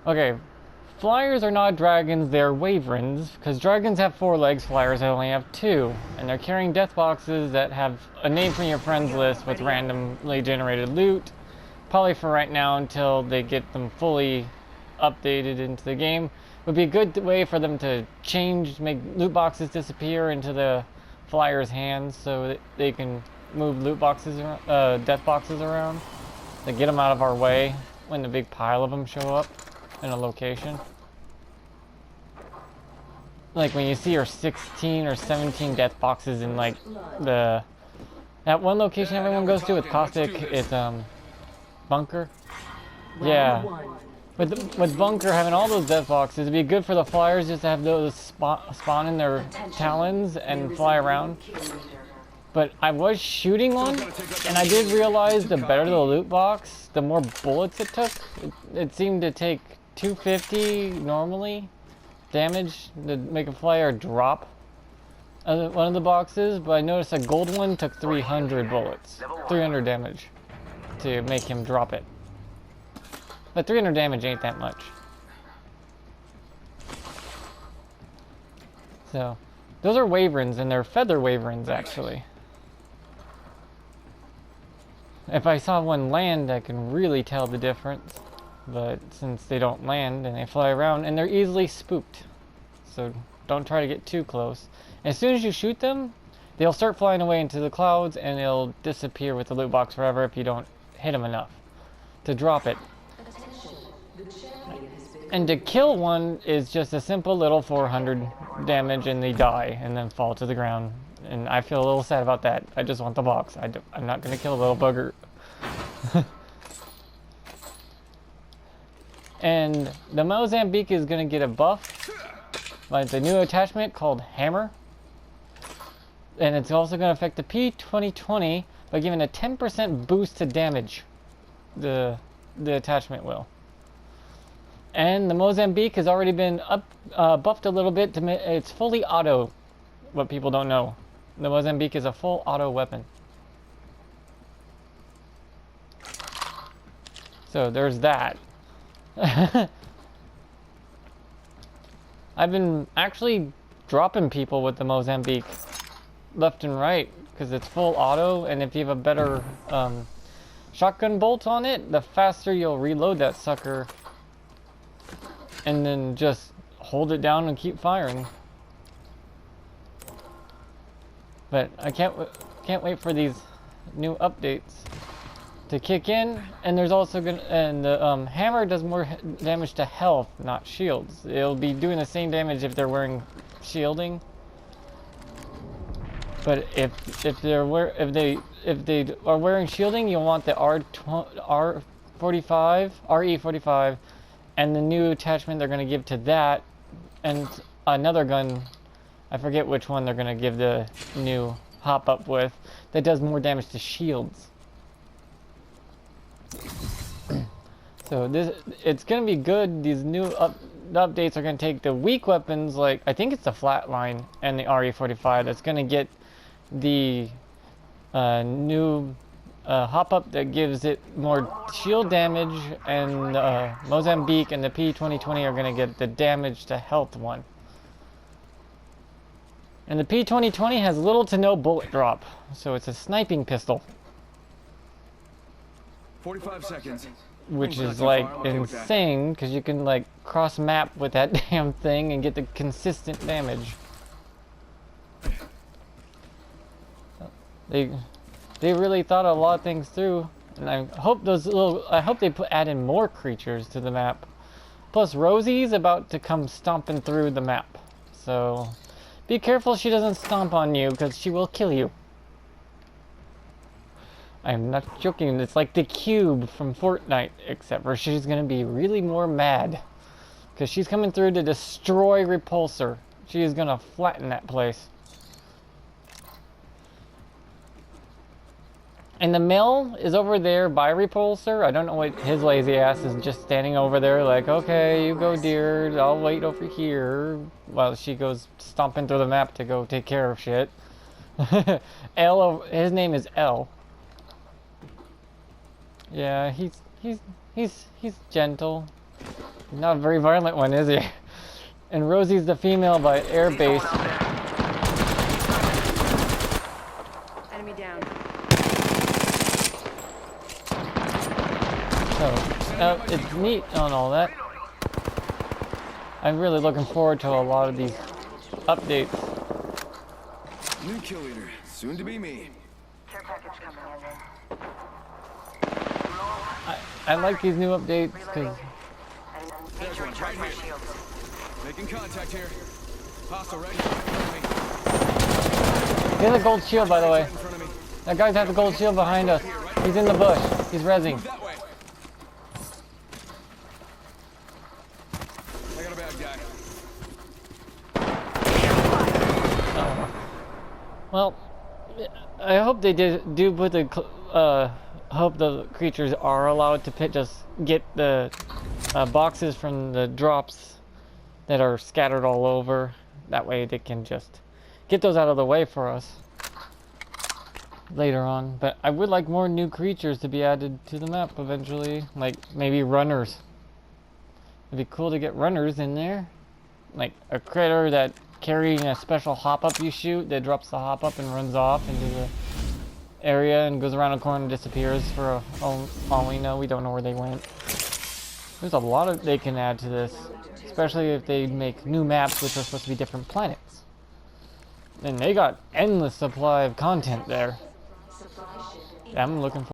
Okay, flyers are not dragons, they're wyverns, because dragons have 4 legs, flyers only have 2. And they're carrying death boxes that have a name from your friends list with randomly generated loot. Probably for right now until they get them fully updated into the game. Would be a good way for them to change, make loot boxes disappear into the flyers' hands so that they can move loot boxes, death boxes around. To get them out of our way when the big pile of them show up in a location. Like when you see your 16 or 17 death boxes in like that one location everyone goes to with Caustic, it's Bunker. Yeah. With Bunker having all those death boxes, it'd be good for the flyers just to have those spawn in their talons and fly around. But I was shooting one, and I did realize the better the loot box, the more bullets it took. It seemed to take 250 normally damage to make a flyer drop one of the boxes, but I noticed a gold one took 300 bullets, 300 damage to make him drop it. But 300 damage ain't that much. So, those are wyverns, and they're feather wyverns actually. If I saw one land, I can really tell the difference. But since they don't land and they fly around, and they're easily spooked. So don't try to get too close. As soon as you shoot them, they'll start flying away into the clouds and they'll disappear with the loot box forever if you don't hit them enough to drop it. And to kill one is just a simple little 400 damage and they die and then fall to the ground. And I feel a little sad about that. I just want the box. I'm not going to kill a little bugger. And the Mozambique is going to get a buff by the new attachment called Hammer. And it's also going to affect the P2020 by giving a 10% boost to damage. The attachment will. And the Mozambique has already been buffed a little bit to it's fully auto. What people don't know. The Mozambique is a full auto weapon. So there's that. I've been actually dropping people with the Mozambique left and right because it's full auto, and if you have a better shotgun bolt on it, the faster you'll reload that sucker and then just hold it down and keep firing. But I can't wait for these new updates to kick in, and there's also the hammer does more damage to health, not shields. It'll be doing the same damage if they're wearing shielding. But if they are wearing shielding, you'll want the RE45, and the new attachment they're going to give to that, and another gun. I forget which one they're going to give the new hop up with that does more damage to shields. So it's going to be good. These new updates are going to take the weak weapons, like I think it's the flatline and the RE45 that's going to get the new hop up that gives it more shield damage, and Mozambique and the P2020 are going to get the damage to health one. And the P2020 has little to no bullet drop, so it's a sniping pistol. 45 seconds. Which is like insane, because you can like cross map with that damn thing and get the consistent damage. They really thought a lot of things through, and I hope they add in more creatures to the map. Plus Rosie's about to come stomping through the map, so be careful she doesn't stomp on you, because she will kill you. I'm not joking, it's like the cube from Fortnite, except for she's gonna be really more mad. Because she's coming through to destroy Repulsor. She is gonna flatten that place. And the mill is over there by Repulsor. I don't know what his lazy ass is just standing over there like, okay, you go dear, I'll wait over here. While she goes stomping through the map to go take care of shit. His name is L. Yeah, he's gentle. Not a very violent one, is he? And Rosie's the female by air base. Enemy down. So, it's neat on all that. I'm really looking forward to a lot of these updates. New kill leader, soon to be me. Care package coming in. I like these new updates because There's one right here. Making contact here. Hostile right here in front of me. he has a gold shield, by the way. Right in front of me. That guy's has a gold shield behind us. He's in the bush. He's rezzing. Move that way. I got a bad guy. Well, I hope they do put the hope the creatures are allowed to just get the boxes from the drops that are scattered all over. That way they can just get those out of the way for us later on. But I would like more new creatures to be added to the map eventually, like maybe runners. It'd be cool to get runners in there, like a critter that carrying a special hop up you shoot that drops the hop up and runs off into the area and goes around a corner and disappears for all we know. We don't know where they went. There's a lot of they can add to this, especially if they make new maps which are supposed to be different planets. And they got endless supply of content there. I'm looking for